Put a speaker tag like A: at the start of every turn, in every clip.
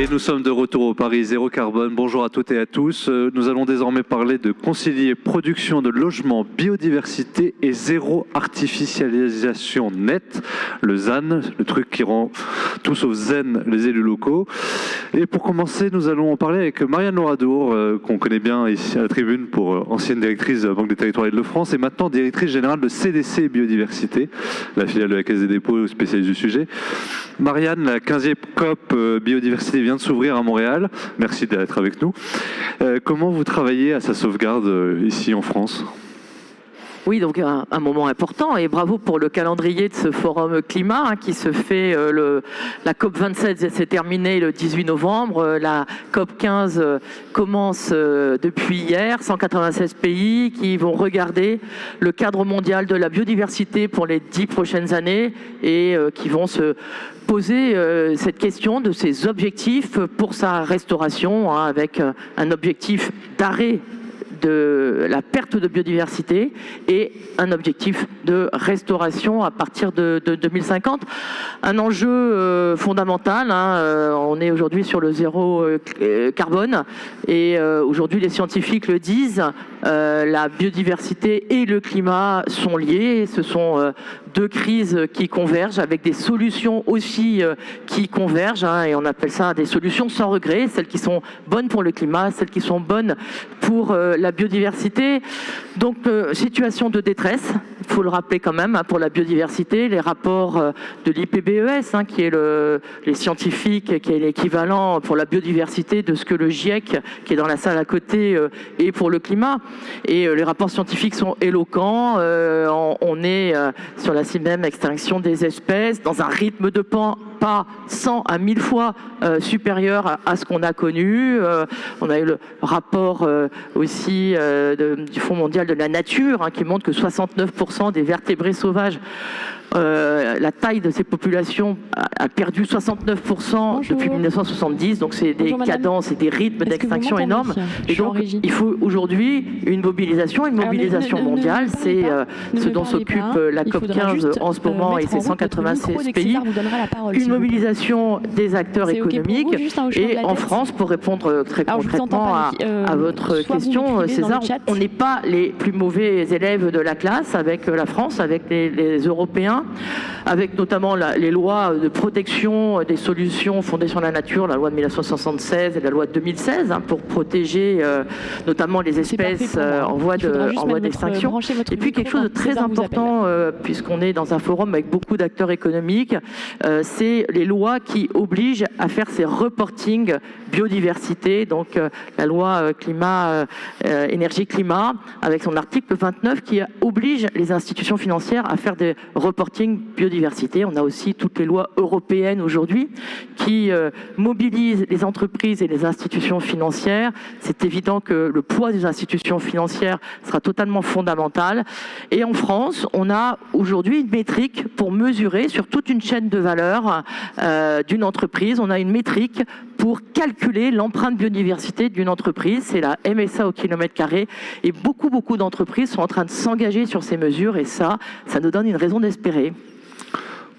A: Et nous sommes de retour au Paris Zéro Carbone. Bonjour à toutes et à tous. Nous allons désormais parler de concilier production de logements, biodiversité et zéro artificialisation nette, le ZAN, le truc qui rend tout sauf zen les élus locaux. Et pour commencer, nous allons en parler avec Marianne Loradour, qu'on connaît bien ici à la tribune pour ancienne directrice de la Banque des Territoires Île-de-France et maintenant directrice générale de CDC Biodiversité, la filiale de la Caisse des dépôts spécialiste du sujet. Marianne, la 15e COP Biodiversité vient de s'ouvrir à Montréal. Merci d'être avec nous. Comment vous travaillez à sa sauvegarde ici en France ?
B: Oui, donc un moment important et bravo pour le calendrier de ce forum climat qui se fait, la COP27 s'est terminée le 18 novembre, la COP15 commence depuis hier, 196 pays qui vont regarder le cadre mondial de la biodiversité pour les 10 prochaines années et qui vont se poser cette question de ses objectifs pour sa restauration avec un objectif d'arrêt de la perte de biodiversité et un objectif de restauration à partir de 2050. Un enjeu fondamental, on est aujourd'hui sur le zéro carbone et aujourd'hui les scientifiques le disent, la biodiversité et le climat sont liés, ce sont deux crises qui convergent avec des solutions aussi qui convergent et on appelle ça des solutions sans regret, celles qui sont bonnes pour le climat, celles qui sont bonnes pour la biodiversité. Donc situation de détresse, il faut le rappeler quand même pour la biodiversité, les rapports de l'IPBES qui est les scientifiques, qui est l'équivalent pour la biodiversité de ce que le GIEC qui est dans la salle à côté est pour le climat et les rapports scientifiques sont éloquents, on est sur la même extinction des espèces dans un rythme de pas 100 à 1000 fois supérieur à ce qu'on a connu. On a eu le rapport aussi du Fonds mondial de la nature qui montre que 69% des vertébrés sauvages, la taille de ces populations a perdu 69% depuis 1970, donc c'est des cadences et des rythmes d'extinction énormes. Et donc il faut aujourd'hui une mobilisation mondiale, c'est ce dont s'occupe la COP15 en ce moment et ses 196 pays, une mobilisation des acteurs économiques et en France, pour répondre très concrètement à votre question, César, on n'est pas les plus mauvais élèves de la classe avec la France, avec les Européens, avec notamment les lois de protection des solutions fondées sur la nature, la loi de 1976 et la loi de 2016, pour protéger notamment les espèces en voie d'extinction. Et puis quelque chose de très important, puisqu'on est dans un forum avec beaucoup d'acteurs économiques, c'est les lois qui obligent à faire ces reporting biodiversité, donc la loi énergie-climat, avec son article 29 qui oblige les institutions financières à faire des reporting biodiversité. On a aussi toutes les lois européennes aujourd'hui qui mobilisent les entreprises et les institutions financières. C'est évident que le poids des institutions financières sera totalement fondamental. Et en France, on a aujourd'hui une métrique pour mesurer sur toute une chaîne de valeur d'une entreprise. On a une métrique pour calculer l'empreinte biodiversité d'une entreprise, c'est la MSA au kilomètre carré, et beaucoup d'entreprises sont en train de s'engager sur ces mesures, et ça nous donne une raison d'espérer.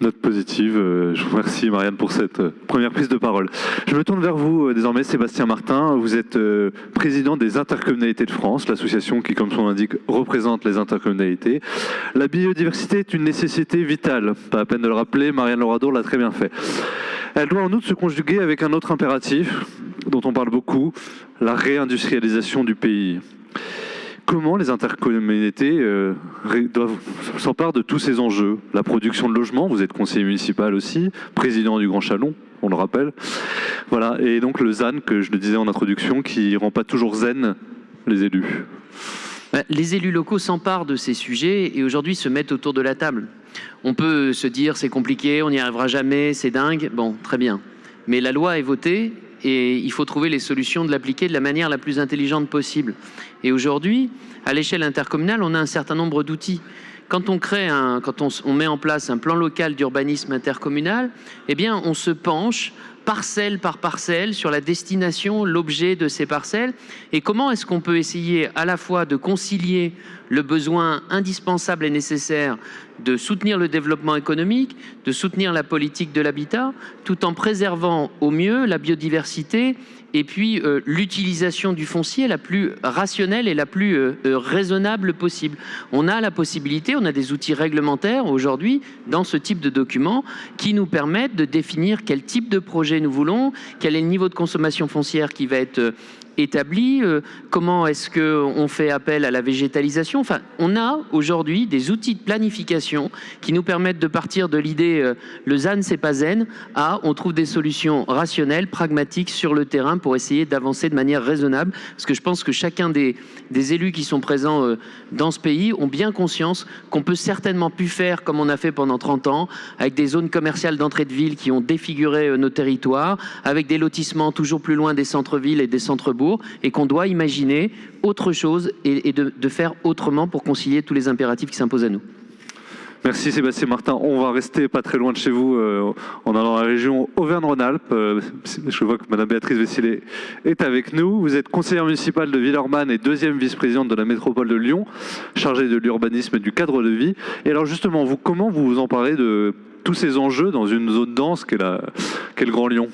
A: Note positive. Je vous remercie Marianne pour cette première prise de parole. Je me tourne vers vous désormais, Sébastien Martin. Vous êtes président des Intercommunalités de France, l'association qui, comme son nom l'indique, représente les intercommunalités. La biodiversité est une nécessité vitale. Pas à peine de le rappeler, Marianne Loradour l'a très bien fait. Elle doit en outre se conjuguer avec un autre impératif dont on parle beaucoup, la réindustrialisation du pays. Comment les intercommunalités s'emparent de tous ces enjeux ? La production de logements, vous êtes conseiller municipal aussi, président du Grand Chalon, on le rappelle. Voilà, et donc le ZAN, que je le disais en introduction, qui ne rend pas toujours zen les élus.
C: Les élus locaux s'emparent de ces sujets et aujourd'hui se mettent autour de la table. On peut se dire c'est compliqué, on n'y arrivera jamais, c'est dingue. Bon, très bien. Mais la loi est votée et il faut trouver les solutions de l'appliquer de la manière la plus intelligente possible. Et aujourd'hui, à l'échelle intercommunale, on a un certain nombre d'outils. Quand on met en place un plan local d'urbanisme intercommunal, eh bien, on se penche parcelle par parcelle sur la destination, l'objet de ces parcelles et comment est-ce qu'on peut essayer à la fois de concilier le besoin indispensable et nécessaire de soutenir le développement économique, de soutenir la politique de l'habitat, tout en préservant au mieux la biodiversité et puis l'utilisation du foncier la plus rationnelle et la plus raisonnable possible. On a la possibilité, on a des outils réglementaires aujourd'hui dans ce type de documents qui nous permettent de définir quel type de projet nous voulons, quel est le niveau de consommation foncière qui va être établi, comment est-ce qu'on fait appel à la végétalisation. Enfin, on a aujourd'hui des outils de planification qui nous permettent de partir de l'idée le ZAN c'est pas zen à on trouve des solutions rationnelles, pragmatiques sur le terrain pour essayer d'avancer de manière raisonnable, parce que je pense que chacun des élus qui sont présents dans ce pays ont bien conscience qu'on peut certainement plus faire comme on a fait pendant 30 ans, avec des zones commerciales d'entrée de ville qui ont défiguré nos territoires, avec des lotissements toujours plus loin des centres-villes et des centres-bourgs, et qu'on doit imaginer autre chose et de faire autrement pour concilier tous les impératifs qui s'imposent à nous.
A: Merci Sébastien Martin. On va rester pas très loin de chez vous en allant dans la région Auvergne-Rhône-Alpes. Je vois que Madame Béatrice Vessillet est avec nous. Vous êtes conseillère municipale de Villeurbanne et deuxième vice-présidente de la métropole de Lyon, chargée de l'urbanisme et du cadre de vie. Et alors justement, comment vous vous emparez de tous ces enjeux dans une zone dense qu'est le Grand Lyon ?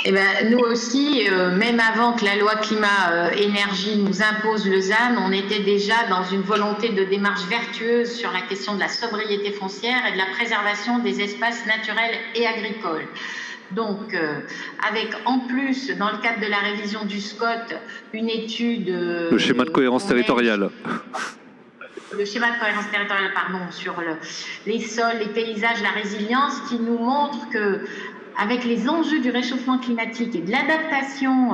D: Eh ben, nous aussi, même avant que la loi climat-énergie nous impose le ZAN, on était déjà dans une volonté de démarche vertueuse sur la question de la sobriété foncière et de la préservation des espaces naturels et agricoles. Donc, avec en plus, dans le cadre de la révision du SCOT, une étude...
A: le schéma de cohérence territoriale.
D: Le schéma de cohérence territoriale, pardon, sur les sols, les paysages, la résilience, qui nous montre que avec les enjeux du réchauffement climatique et de l'adaptation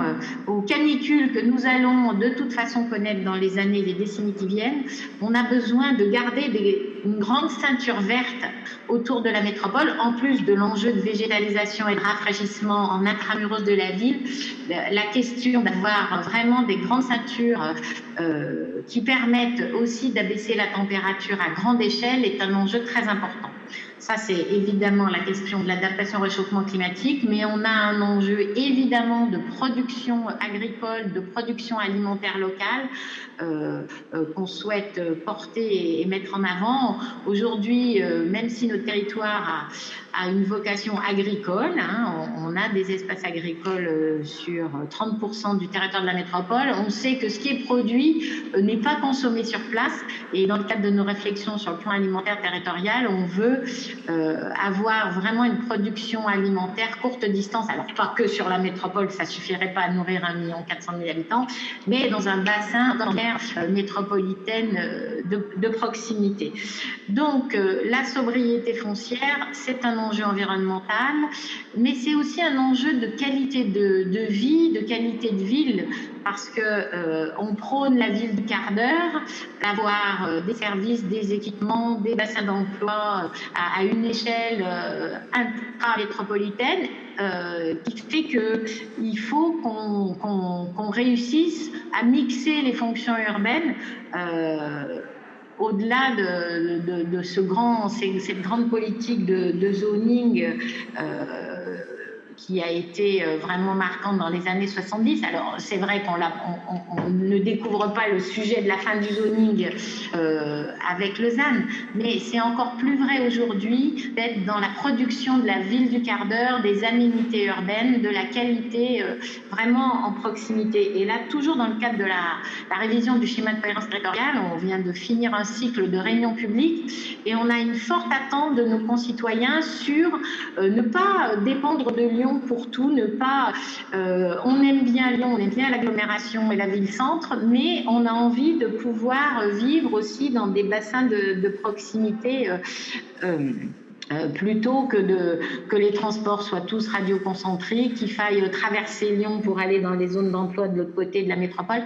D: aux canicules que nous allons de toute façon connaître dans les années et les décennies qui viennent, on a besoin de garder une grande ceinture verte autour de la métropole, en plus de l'enjeu de végétalisation et de rafraîchissement en intramuros de la ville. La question d'avoir vraiment des grandes ceintures qui permettent aussi d'abaisser la température à grande échelle est un enjeu très important. Ça, c'est évidemment la question de l'adaptation au réchauffement climatique, mais on a un enjeu évidemment de production agricole, de production alimentaire locale qu'on souhaite porter et mettre en avant. Aujourd'hui, même si notre territoire a une vocation agricole, on a des espaces agricoles sur 30% du territoire de la métropole, on sait que ce qui est produit n'est pas consommé sur place, et dans le cadre de nos réflexions sur le plan alimentaire territorial, on veut avoir vraiment une production alimentaire courte distance, alors pas que sur la métropole, ça suffirait pas à nourrir 1 400 000 habitants, mais dans un bassin métropolitaine de proximité. Donc la sobriété foncière, c'est un enjeu environnemental, mais c'est aussi un enjeu de qualité de vie, de qualité de ville, parce que on prône la ville du quart d'heure, avoir des services, des équipements, des bassins d'emploi à une échelle intramétropolitaine, qui fait qu'il faut qu'on réussisse à mixer les fonctions urbaines au-delà de cette grande politique de zoning qui a été vraiment marquante dans les années 70. Alors, c'est vrai qu'on ne découvre pas le sujet de la fin du zoning avec le ZAN, mais c'est encore plus vrai aujourd'hui d'être dans la production de la ville du quart d'heure, des aménités urbaines, de la qualité vraiment en proximité. Et là, toujours dans le cadre de la révision du schéma de cohérence territoriale, on vient de finir un cycle de réunions publiques et on a une forte attente de nos concitoyens sur ne pas dépendre de Lyon pour tout, ne pas... on aime bien Lyon, on aime bien l'agglomération et la ville-centre, mais on a envie de pouvoir vivre aussi dans des bassins de proximité plutôt que les transports soient tous radioconcentriques, qu'il faille traverser Lyon pour aller dans les zones d'emploi de l'autre côté de la métropole.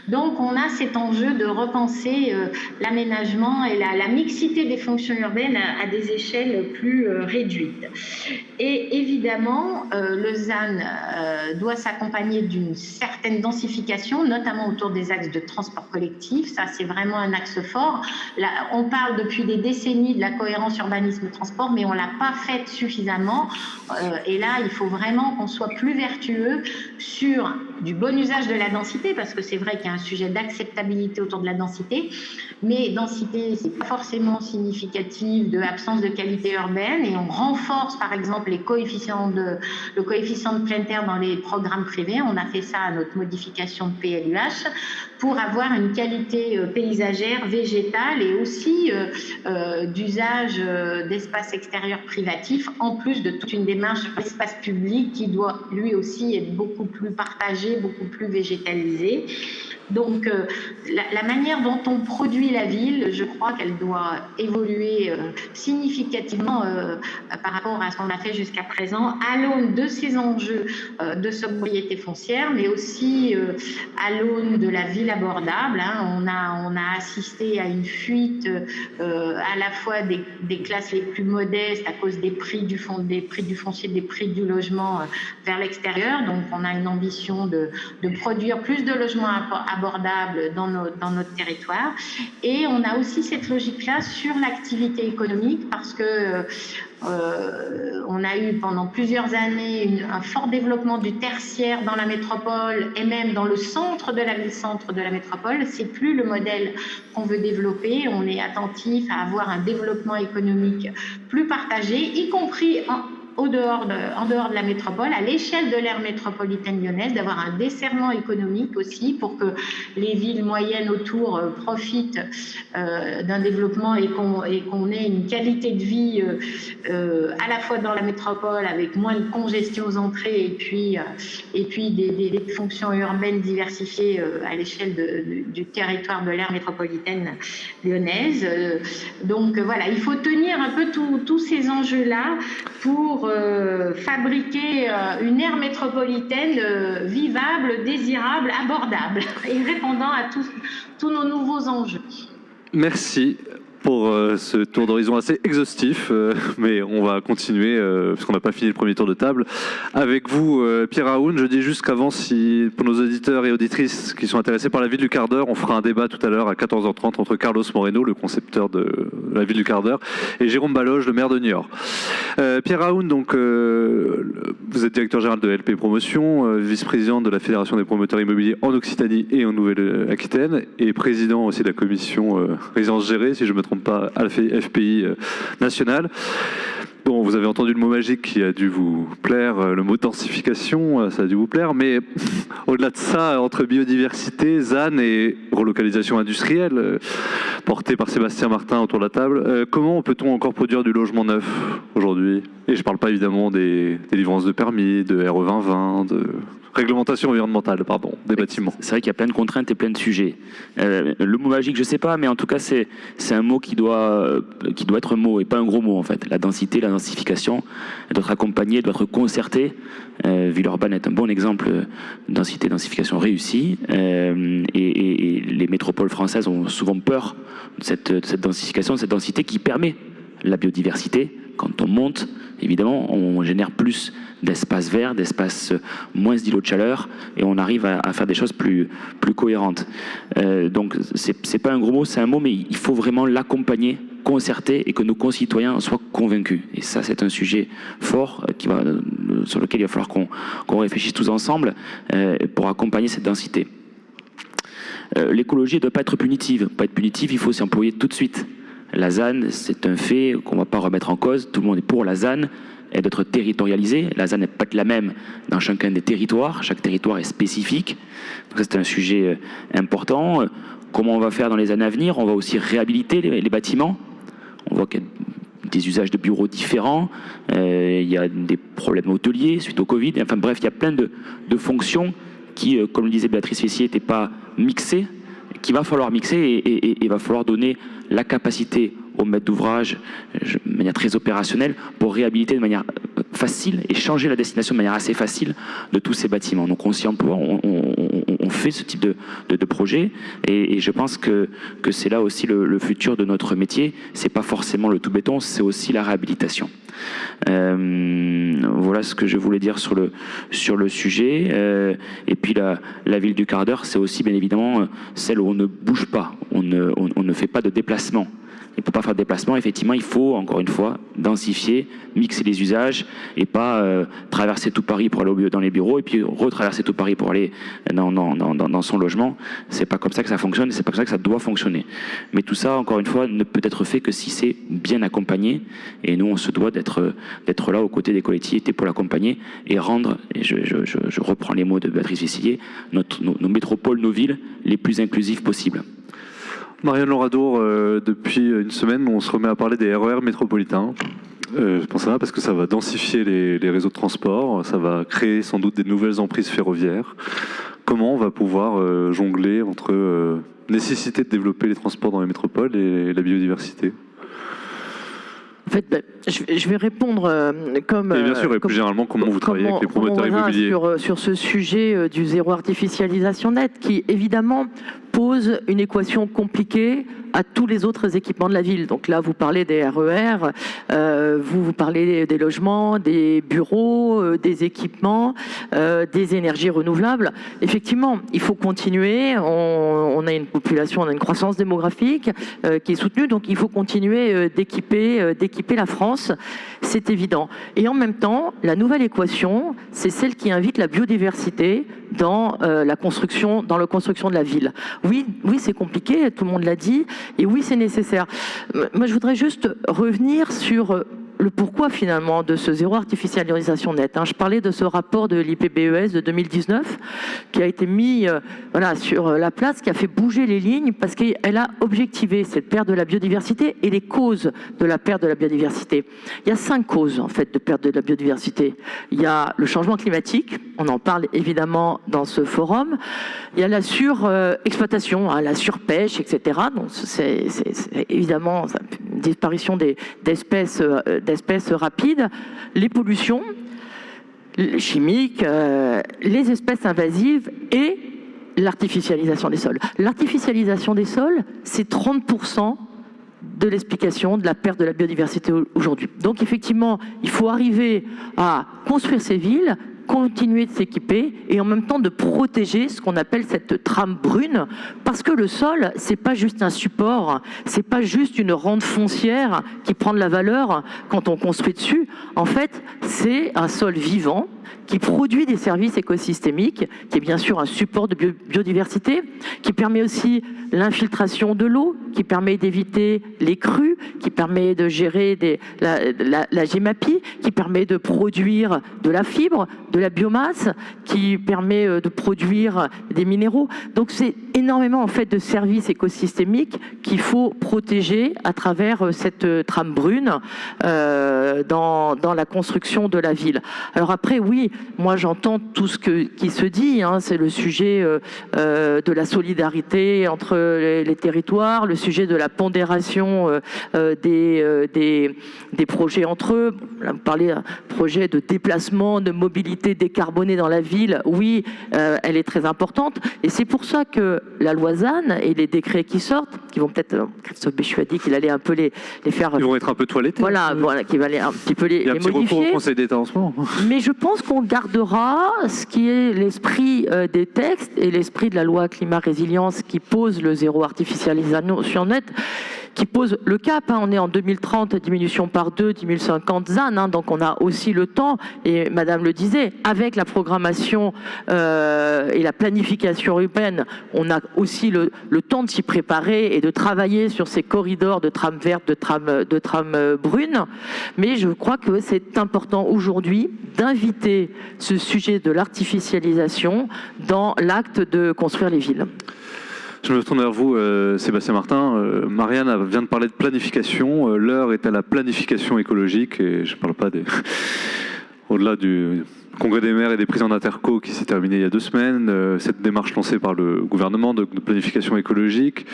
D: Donc on a cet enjeu de repenser l'aménagement et la mixité des fonctions urbaines à des échelles plus réduites. Et évidemment, le ZAN doit s'accompagner d'une certaine densification, notamment autour des axes de transport collectif. Ça, c'est vraiment un axe fort. Là, on parle depuis des décennies de la cohérence urbanisme-transport, mais on ne l'a pas faite suffisamment. Et là, il faut vraiment qu'on soit plus vertueux sur du bon usage de la densité, parce que c'est vrai qu'il y a un sujet d'acceptabilité autour de la densité, mais densité, c'est pas forcément significatif de absence de qualité urbaine, et on renforce par exemple le coefficient de plein air dans les programmes privés. On a fait ça à notre modification de PLUH pour avoir une qualité paysagère, végétale et aussi d'usage d'espaces extérieurs privatifs, en plus de toute une démarche d'espace public qui doit lui aussi être beaucoup plus partagé, beaucoup plus végétalisé. Donc, la manière dont on produit la ville, je crois qu'elle doit évoluer significativement par rapport à ce qu'on a fait jusqu'à présent, à l'aune de ces enjeux de sobriété foncière, mais aussi à l'aune de la ville abordable. Hein. On a assisté à une fuite à la fois des classes les plus modestes à cause des prix du foncier, des prix du logement vers l'extérieur. Donc, on a une ambition de produire plus de logements abordables dans notre territoire. Et on a aussi cette logique-là sur l'activité économique, parce que on a eu pendant plusieurs années un fort développement du tertiaire dans la métropole et même dans le centre de la ville-centre de la métropole. C'est plus le modèle qu'on veut développer. On est attentif à avoir un développement économique plus partagé, y compris en dehors de la métropole, à l'échelle de l'aire métropolitaine lyonnaise, d'avoir un desserrement économique aussi pour que les villes moyennes autour profitent d'un développement et qu'on ait une qualité de vie à la fois dans la métropole avec moins de congestion aux entrées et puis des fonctions urbaines diversifiées à l'échelle du territoire de l'aire métropolitaine lyonnaise. Donc voilà, il faut tenir un peu tous ces enjeux-là pour fabriquer une aire métropolitaine vivable, désirable, abordable et répondant à tous nos nouveaux enjeux.
A: Merci pour ce tour d'horizon assez exhaustif, mais on va continuer, parce qu'on n'a pas fini le premier tour de table. Avec vous, Pierre Aoun, je dis juste qu'avant, pour nos auditeurs et auditrices qui sont intéressés par la ville du quart d'heure, on fera un débat tout à l'heure à 14h30 entre Carlos Moreno, le concepteur de la ville du quart d'heure, et Jérôme Baloge, le maire de Niort. Pierre Aoun, donc, vous êtes directeur général de LP Promotion, vice-président de la Fédération des promoteurs immobiliers en Occitanie et en Nouvelle-Aquitaine, et président aussi de la commission résidence gérée, si je me trompe pas, à la FPI nationale. Bon, vous avez entendu le mot magique qui a dû vous plaire, le mot densification, ça a dû vous plaire, mais au-delà de ça, entre biodiversité, ZAN et relocalisation industrielle, portée par Sébastien Martin autour de la table, comment peut-on encore produire du logement neuf aujourd'hui? Et je ne parle pas évidemment des délivrances de permis, de RE 2020, de réglementation environnementale, pardon, des bâtiments.
E: C'est vrai qu'il y a plein de contraintes et plein de sujets. Le mot magique, je ne sais pas, mais en tout cas, c'est un mot qui doit être un mot et pas un gros mot en fait. La densité, la densification, elle doit être accompagnée, elle doit être concertée. Villeurbanne est un bon exemple de densité, densification réussie. Et les métropoles françaises ont souvent peur de cette densification, de cette densité qui permet la biodiversité. Quand on monte, évidemment, on génère plus d'espaces verts, d'espaces moins d'îlots de chaleur, et on arrive à faire des choses plus cohérentes. Donc, c'est pas un gros mot, c'est un mot, mais il faut vraiment l'accompagner, concerter, et que nos concitoyens soient convaincus. Et ça, c'est un sujet fort sur lequel il va falloir qu'on réfléchisse tous ensemble pour accompagner cette densité. L'écologie ne doit pas être punitive. Pas être punitive, il faut s'y employer tout de suite. La ZAN, c'est un fait qu'on ne va pas remettre en cause. Tout le monde est pour la ZAN. Elle doit être territorialisée. La ZAN n'est pas la même dans chacun des territoires. Chaque territoire est spécifique. Donc ça, c'est un sujet important. Comment on va faire dans les années à venir? On va aussi réhabiliter les bâtiments. On voit qu'il y a des usages de bureaux différents. Il y a des problèmes hôteliers suite au Covid. Enfin bref, il y a plein de fonctions qui, comme le disait Béatrice Fessier, n'étaient pas mixées, qu'il va falloir mixer et il va falloir donner la capacité aux maîtres d'ouvrage de manière très opérationnelle pour réhabiliter de manière facile et changer la destination de manière assez facile de tous ces bâtiments. Donc on s'y emploie, on fait ce type de projet et je pense que c'est là aussi le futur de notre métier. C'est pas forcément le tout béton, c'est aussi la réhabilitation. Voilà ce que je voulais dire sur le sujet. Et puis la ville du quart d'heure, c'est aussi bien évidemment celle où on ne bouge pas, on ne fait pas de déplacement. Et pour pas faire de déplacement, effectivement, il faut, encore une fois, densifier, mixer les usages et pas traverser tout Paris pour aller dans les bureaux et puis retraverser tout Paris pour aller dans son logement. C'est pas comme ça que ça fonctionne et c'est pas comme ça que ça doit fonctionner. Mais tout ça, encore une fois, ne peut être fait que si c'est bien accompagné. Et nous, on se doit d'être là aux côtés des collectivités pour l'accompagner et rendre, et je reprends les mots de Béatrice Vessillier, nos métropoles, nos villes les plus inclusives possibles.
A: Marianne Loradour, depuis une semaine, on se remet à parler des RER métropolitains. Je pense à ça parce que ça va densifier les réseaux de transport, ça va créer sans doute des nouvelles emprises ferroviaires. Comment on va pouvoir jongler entre nécessité de développer les transports dans les métropoles et la biodiversité ?
B: En fait, je vais répondre comme...
A: Et bien sûr, et plus généralement, comment vous travaillez avec les promoteurs immobiliers
B: sur ce sujet du zéro artificialisation nette, qui évidemment pose une équation compliquée à tous les autres équipements de la ville. Donc là, vous parlez des RER, vous parlez des logements, des bureaux, des équipements, des énergies renouvelables. Effectivement, il faut continuer. On a une population, on a une croissance démographique qui est soutenue, donc il faut continuer d'équiper la France, c'est évident. Et en même temps, la nouvelle équation, c'est celle qui invite la biodiversité dans la construction de la ville. Oui, c'est compliqué, tout le monde l'a dit, et oui, c'est nécessaire. Moi, je voudrais juste revenir sur le pourquoi finalement de ce zéro artificialisation nette. Je parlais de ce rapport de l'IPBES de 2019 qui a été mis sur la place, qui a fait bouger les lignes parce qu'elle a objectivé cette perte de la biodiversité et les causes de la perte de la biodiversité. Il y a 5 causes en fait de perte de la biodiversité. Il y a le changement climatique, on en parle évidemment dans ce forum. Il y a la surexploitation, la surpêche, etc. Donc c'est évidemment une disparition d'espèces rapides, les pollutions chimiques, les espèces invasives et l'artificialisation des sols. L'artificialisation des sols, c'est 30% de l'explication de la perte de la biodiversité aujourd'hui. Donc effectivement, il faut arriver à construire ces villes, continuer de s'équiper et en même temps de protéger ce qu'on appelle cette trame brune, parce que le sol, c'est pas juste un support, c'est pas juste une rente foncière qui prend de la valeur quand on construit dessus. En fait, c'est un sol vivant qui produit des services écosystémiques, qui est bien sûr un support de biodiversité, qui permet aussi l'infiltration de l'eau, qui permet d'éviter les crues, qui permet de gérer la GEMAPI, qui permet de produire de la fibre, de la biomasse, qui permet de produire des minéraux. Donc c'est énormément en fait de services écosystémiques qu'il faut protéger à travers cette trame brune dans la construction de la ville. Alors après, oui, moi j'entends tout ce qui se dit, c'est le sujet de la solidarité entre les territoires, le sujet de la pondération des projets entre eux. Là, vous parlez d'un projet de déplacement, de mobilité décarbonée dans la ville. Oui, elle est très importante. Et c'est pour ça que la loi ZAN et les décrets qui sortent, qui vont peut-être, Christophe Béchu a dit qu'il allait un peu les faire...
A: Ils vont être un peu toilettés.
B: Voilà, qui va aller un petit peu les modifier. Il y a un petit recours au Conseil d'État en ce moment. Mais je pense qu'on gardera ce qui est l'esprit des textes et l'esprit de la loi climat résilience qui pose le zéro artificialisation nette, qui pose le cap. On est en 2030, diminution par 2, 2050 ZAN, donc on a aussi le temps, et Madame le disait, avec la programmation et la planification urbaine, on a aussi le temps de s'y préparer et de travailler sur ces corridors de trame verte, de trame brune. Mais je crois que c'est important aujourd'hui d'inviter ce sujet de l'artificialisation dans l'acte de construire les villes.
A: Je me tourne vers vous, Sébastien Martin. Marianne vient de parler de planification. L'heure est à la planification écologique, et je ne parle pas au-delà du Congrès des maires et des présidents d'interco qui s'est terminé il y a 2 semaines. Cette démarche lancée par le gouvernement de planification écologique.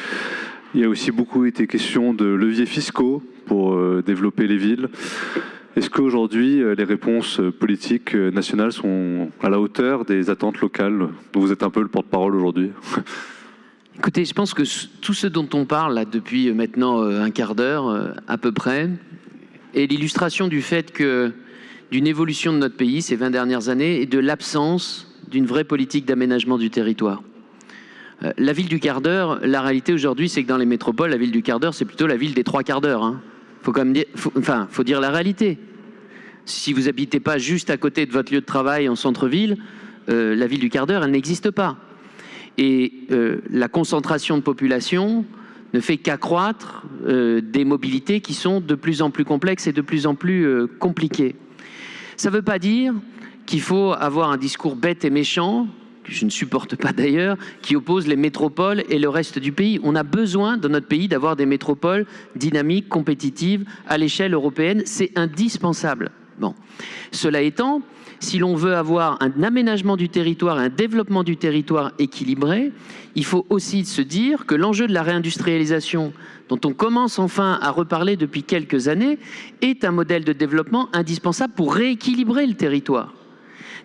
A: Il y a aussi beaucoup été question de leviers fiscaux pour développer les villes. Est-ce qu'aujourd'hui, les réponses politiques nationales sont à la hauteur des attentes locales, dont vous êtes un peu le porte-parole aujourd'hui ?
C: Écoutez, je pense que tout ce dont on parle là, depuis maintenant un quart d'heure à peu près est l'illustration du fait que d'une évolution de notre pays ces 20 dernières années et de l'absence d'une vraie politique d'aménagement du territoire. La ville du quart d'heure, la réalité aujourd'hui, c'est que dans les métropoles, la ville du quart d'heure, c'est plutôt la ville des 3 quarts d'heure. Hein. Faut quand même dire, faut dire la réalité. Si vous habitez pas juste à côté de votre lieu de travail en centre-ville, la ville du quart d'heure, elle n'existe pas. Et la concentration de population ne fait qu'accroître des mobilités qui sont de plus en plus complexes et de plus en plus compliquées. Ça ne veut pas dire qu'il faut avoir un discours bête et méchant, que je ne supporte pas d'ailleurs, qui oppose les métropoles et le reste du pays. On a besoin dans notre pays d'avoir des métropoles dynamiques, compétitives, à l'échelle européenne. C'est indispensable. Bon. Cela étant, si l'on veut avoir un aménagement du territoire, un développement du territoire équilibré, il faut aussi se dire que l'enjeu de la réindustrialisation, dont on commence enfin à reparler depuis quelques années, est un modèle de développement indispensable pour rééquilibrer le territoire.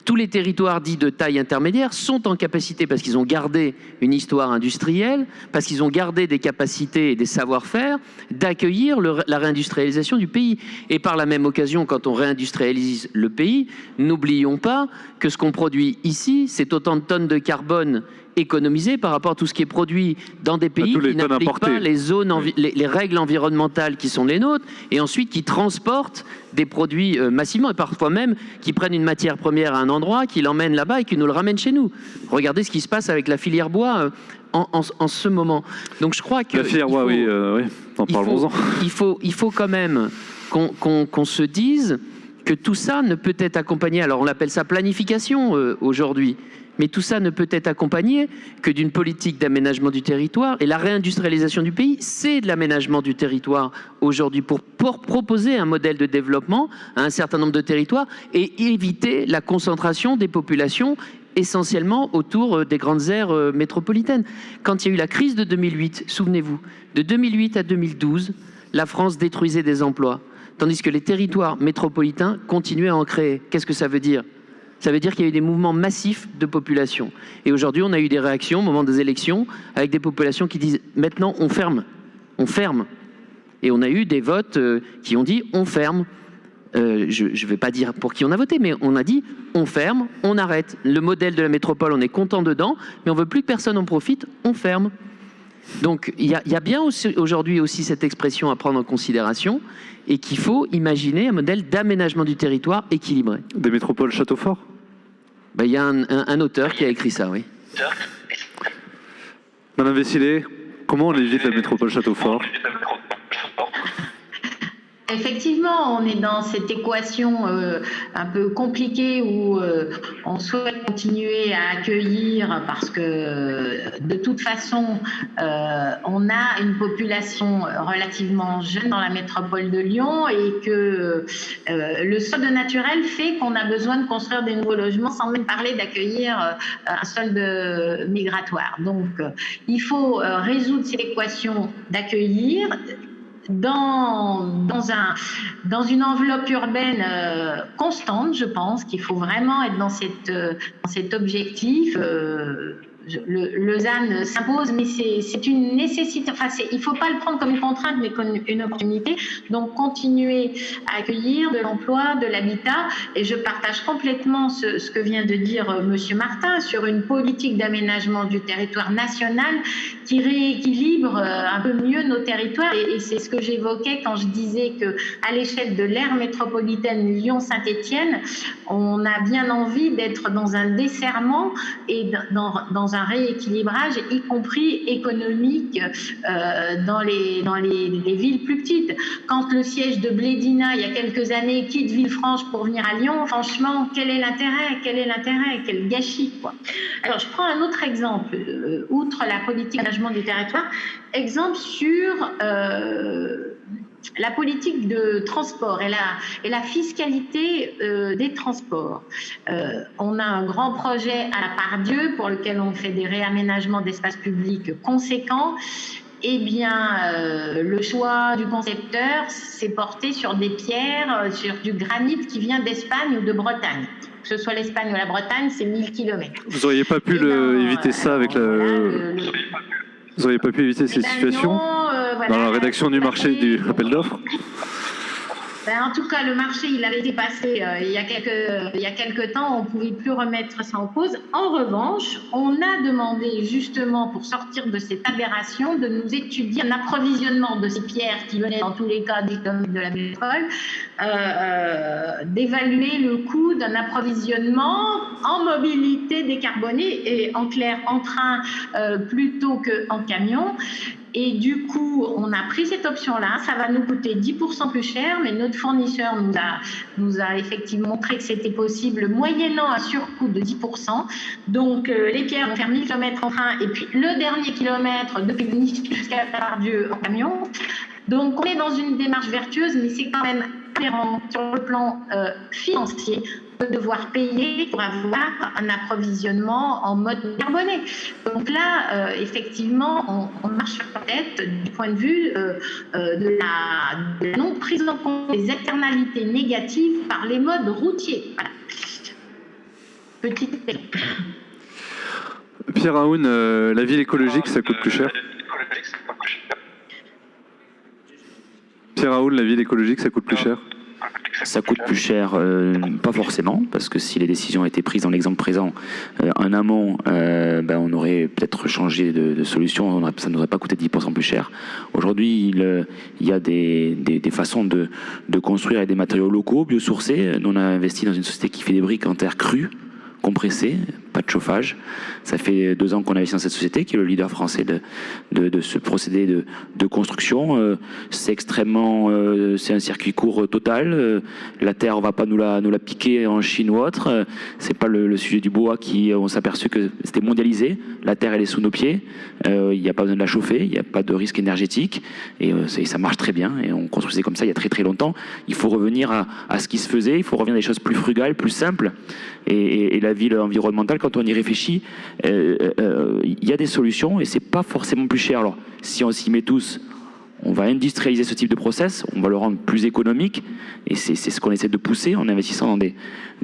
C: Tous les territoires dits de taille intermédiaire sont en capacité, parce qu'ils ont gardé une histoire industrielle, parce qu'ils ont gardé des capacités et des savoir-faire, d'accueillir la réindustrialisation du pays. Et par la même occasion, quand on réindustrialise le pays, n'oublions pas que ce qu'on produit ici, c'est autant de tonnes de carbone économisées par rapport à tout ce qui est produit dans des pays qui n'appliquent pas les règles environnementales qui sont les nôtres, et ensuite qui transportent des produits massivement, et parfois même qui prennent une matière première à un endroit, qui l'emmènent là-bas et qui nous le ramènent chez nous. Regardez ce qui se passe avec la filière bois en ce moment. Donc je crois que...
A: La filière bois, oui, parlons-en.
C: Il faut quand même qu'on se dise que tout ça ne peut être accompagné, alors on appelle ça planification aujourd'hui, mais tout ça ne peut être accompagné que d'une politique d'aménagement du territoire. Et la réindustrialisation du pays, c'est de l'aménagement du territoire aujourd'hui pour proposer un modèle de développement à un certain nombre de territoires et éviter la concentration des populations essentiellement autour des grandes aires métropolitaines. Quand il y a eu la crise de 2008, souvenez-vous, de 2008 à 2012, la France détruisait des emplois, tandis que les territoires métropolitains continuaient à en créer. Qu'est-ce que ça veut dire ? Ça veut dire qu'il y a eu des mouvements massifs de population. Et aujourd'hui, on a eu des réactions au moment des élections avec des populations qui disent « maintenant, on ferme, on ferme ». Et on a eu des votes qui ont dit « on ferme ». Je ne vais pas dire pour qui on a voté, mais on a dit « on ferme, on arrête ». Le modèle de la métropole, on est content dedans, mais on ne veut plus que personne en profite, on ferme. Donc il y a bien aujourd'hui aussi cette expression à prendre en considération et qu'il faut imaginer un modèle d'aménagement du territoire équilibré.
A: Des métropoles château fort ?
C: Il y a un auteur qui a écrit ça, oui.
A: Madame Vessilé, comment on évite la métropole château fort ?
D: Effectivement, on est dans cette équation un peu compliquée où on souhaite continuer à accueillir parce que de toute façon, on a une population relativement jeune dans la métropole de Lyon et que le solde naturel fait qu'on a besoin de construire des nouveaux logements sans même parler d'accueillir un solde migratoire. Donc, il faut résoudre cette équation d'accueillir dans une enveloppe urbaine constante, je pense qu'il faut vraiment être dans cet objectif. Le ZAN s'impose, mais c'est une nécessité. Enfin, il ne faut pas le prendre comme une contrainte, mais comme une opportunité. Donc, continuer à accueillir de l'emploi, de l'habitat. Et je partage complètement ce que vient de dire Monsieur Martin sur une politique d'aménagement du territoire national qui rééquilibre un peu mieux nos territoires. Et c'est ce que j'évoquais quand je disais qu'à l'échelle de l'aire métropolitaine Lyon-Saint-Étienne, on a bien envie d'être dans un desserrement et dans un rééquilibrage, y compris économique, dans les villes plus petites. Quand le siège de Blédina, il y a quelques années, quitte Villefranche pour venir à Lyon, franchement, quel est l'intérêt ? Quel gâchis, quoi. Alors, je prends un autre exemple, outre la politique d'aménagement du territoire, exemple sur la politique de transport et la fiscalité des transports. On a un grand projet à la Part-Dieu pour lequel on fait des réaménagements d'espaces publics conséquents. Eh bien, le choix du concepteur s'est porté sur des pierres, sur du granit qui vient d'Espagne ou de Bretagne. Que ce soit l'Espagne ou la Bretagne, c'est 1000 km.
A: Vous n'auriez pas pu éviter ça avec Vous n'auriez pas pu éviter ces situations dans la rédaction du marché du appel d'offres ?
D: En tout cas, le marché, il avait été passé il y a quelques temps, on ne pouvait plus remettre ça en cause. En revanche, on a demandé justement, pour sortir de cette aberration, de nous étudier un approvisionnement de ces pierres qui venaient dans tous les cas des kilomètres de la métropole, d'évaluer le coût d'un approvisionnement en mobilité décarbonée et en clair en train plutôt qu'en camion. Et du coup, on a pris cette option-là. Ça va nous coûter 10% plus cher, mais notre fournisseur nous a effectivement montré que c'était possible moyennant un surcoût de 10%. Donc, les pierres vont faire 1000 km en train et puis le dernier kilomètre depuis Nice jusqu'à Pardieu en camion. Donc, on est dans une démarche vertueuse, mais c'est quand même aberrant sur le plan financier de devoir payer pour avoir un approvisionnement en mode carboné. Donc là, effectivement, on marche sur la tête du point de vue de la non-prise en compte des externalités négatives par les modes routiers. Voilà. Petit exemple.
A: Pierre Aoun, la ville écologique, ça coûte plus cher. Pierre Aoun, la ville écologique, ça coûte plus cher.
E: Ça coûte plus cher, pas forcément, parce que si les décisions étaient prises dans l'exemple présent en amont, on aurait peut-être changé de solution, ça ne nous aurait pas coûté 10% plus cher. Aujourd'hui, il y a des façons de construire avec des matériaux locaux, biosourcés. Nous, on a investi dans une société qui fait des briques en terre crue, compressées, pas de chauffage. Ça fait 2 ans qu'on investit dans cette société, qui est le leader français de ce procédé de construction. C'est extrêmement, c'est un circuit court total. La terre, on va pas nous la piquer en Chine ou autre. C'est pas le sujet du bois on s'est aperçu que c'était mondialisé. La terre, elle est sous nos pieds. Il n'y a pas besoin de la chauffer. Il n'y a pas de risque énergétique. Et ça marche très bien. Et on construisait comme ça il y a très très longtemps. Il faut revenir à ce qui se faisait. Il faut revenir à des choses plus frugales, plus simples. Et la ville environnementale, quand on y réfléchit, il y a des solutions et c'est pas forcément plus cher. Alors, si on s'y met tous, on va industrialiser ce type de process, on va le rendre plus économique et c'est ce qu'on essaie de pousser en investissant dans des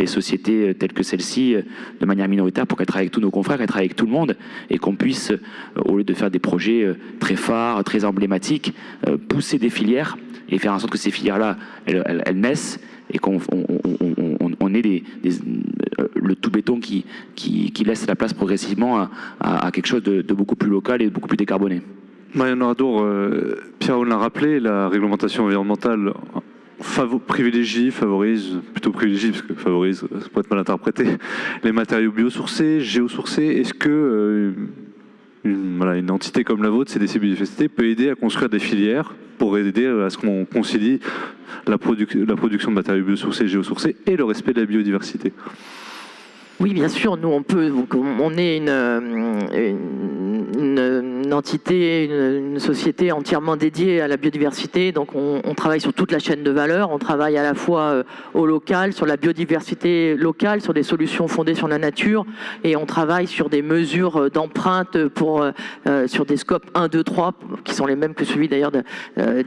E: sociétés telles que celle-ci de manière minoritaire pour qu'elle travaille avec tous nos confrères, qu'elle travaille avec tout le monde et qu'on puisse, au lieu de faire des projets très phares, très emblématiques, pousser des filières et faire en sorte que ces filières-là, elles naissent et qu'on ait le tout béton qui laisse la place progressivement à quelque chose de beaucoup plus local et beaucoup plus décarboné.
A: Marianne Oradour, Pierre Aoun l'a rappelé, la réglementation environnementale privilégie, parce que favorise, ça peut être mal interprété, les matériaux biosourcés, géosourcés. Est-ce que une entité comme la vôtre, CDC Biodiversité, peut aider à construire des filières pour aider à ce qu'on concilie la production de matériaux biosourcés, géosourcés et le respect de la biodiversité?
B: Oui, bien sûr, nous on est une entité, une société entièrement dédiée à la biodiversité, donc on travaille sur toute la chaîne de valeur, on travaille à la fois au local, sur la biodiversité locale, sur des solutions fondées sur la nature, et on travaille sur des mesures d'empreinte sur des scopes 1, 2, 3, qui sont les mêmes que celui d'ailleurs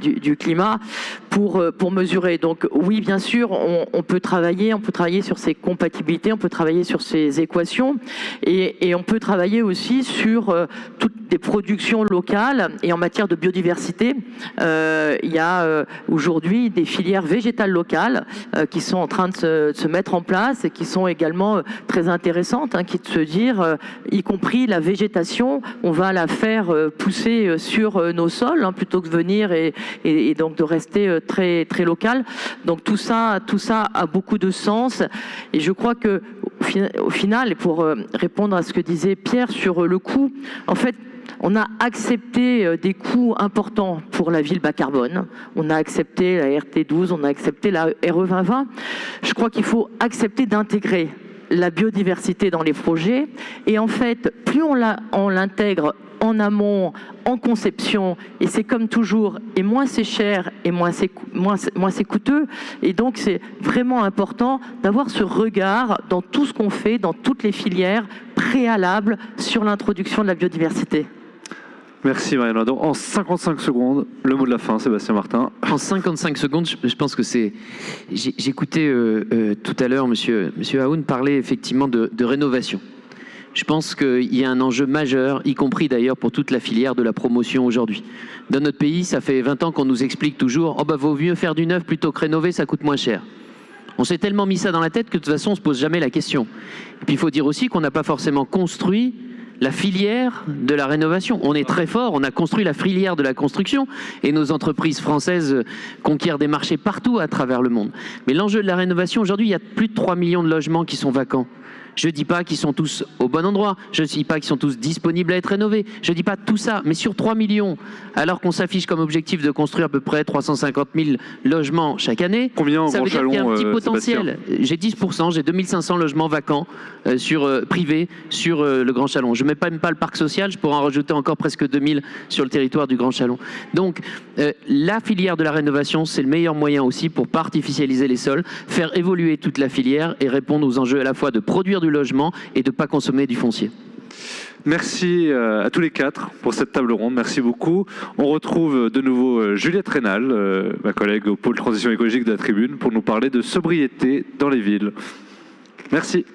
B: du climat, pour mesurer. Donc oui, bien sûr, on peut travailler sur ces compatibilités, on peut travailler sur ces équations et on peut travailler aussi sur toutes des productions locales et en matière de biodiversité. Il y a aujourd'hui des filières végétales locales qui sont en train de se mettre en place et qui sont également très intéressantes, qui de se dire, y compris la végétation, on va la faire pousser sur nos sols plutôt que de venir et donc de rester très, très local. Donc tout ça a beaucoup de sens et je crois que au final, et pour répondre à ce que disait Pierre sur le coût, en fait, on a accepté des coûts importants pour la ville bas carbone. On a accepté la RT12, on a accepté la RE 2020. Je crois qu'il faut accepter d'intégrer la biodiversité dans les projets. Et en fait, plus on l'intègre en amont, en conception, et c'est comme toujours, et moins c'est cher, et moins c'est coûteux. Et donc c'est vraiment important d'avoir ce regard dans tout ce qu'on fait, dans toutes les filières préalables sur l'introduction de la biodiversité.
A: Merci Marianne Oradour. En 55 secondes, le mot de la fin, Sébastien Martin.
C: En 55 secondes, je pense que c'est... J'écoutais tout à l'heure monsieur Aoun parler effectivement de rénovation. Je pense qu'il y a un enjeu majeur, y compris d'ailleurs pour toute la filière de la promotion aujourd'hui. Dans notre pays, ça fait 20 ans qu'on nous explique toujours « Oh bah vaut mieux faire du neuf plutôt que rénover, ça coûte moins cher ». On s'est tellement mis ça dans la tête que de toute façon on ne se pose jamais la question. Et puis il faut dire aussi qu'on n'a pas forcément construit la filière de la rénovation. On est très fort, on a construit la filière de la construction et nos entreprises françaises conquièrent des marchés partout à travers le monde. Mais l'enjeu de la rénovation, aujourd'hui, il y a plus de 3 millions de logements qui sont vacants. Je ne dis pas qu'ils sont tous au bon endroit, je ne dis pas qu'ils sont tous disponibles à être rénovés, je ne dis pas tout ça, mais sur 3 millions, alors qu'on s'affiche comme objectif de construire à peu près 350 000 logements chaque année,
A: Combien
C: ça
A: au
C: veut
A: Grand
C: dire qu'il y a un
A: Chalon,
C: petit potentiel. J'ai 10%, j'ai 2500 logements vacants privés sur le Grand Chalon. Je ne mets même pas le parc social, je pourrais en rajouter encore presque 2000 sur le territoire du Grand Chalon. Donc la filière de la rénovation, c'est le meilleur moyen aussi pour pas artificialiser les sols, faire évoluer toute la filière et répondre aux enjeux à la fois de produire du logement et de ne pas consommer du foncier.
A: Merci à tous les quatre pour cette table ronde. Merci beaucoup. On retrouve de nouveau Juliette Rénal, ma collègue au pôle transition écologique de la Tribune, pour nous parler de sobriété dans les villes. Merci.